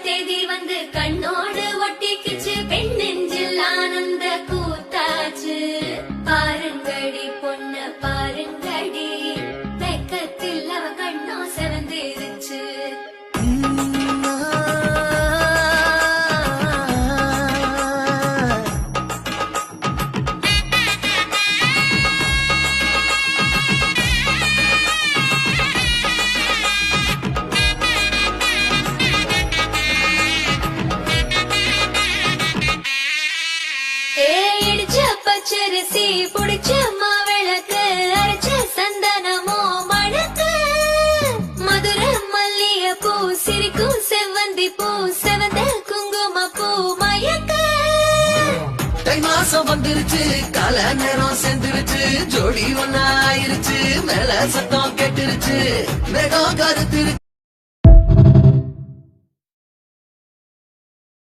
தேதி வந்து கண்ணோடு ஒட்டிக்கிச்சு பெண் நெஞ்சில் ஆனந்த கூத்தாச்சு பாருங்கடி பொண்ண பாருங்கடி வெக்கத்தில் அவ கண்ணோ செவந்திருச்சு பச்சரிசி புடிச்ச மாவிளக்கு அரைச்ச சந்தனமோ மணக்கு மதுர மல்லிய பூ சிரிக்கும் செவ்வந்தி பூ செவந்த குங்கும பூ மயக்க தை மாசம் வந்துருச்சு கால நேரம் சேர்ந்துருச்சு ஜோடி ஒன்னா ஆயிருச்சு மேல சத்தம் கேட்டுருச்சு மேகம் கருத்துருச்சு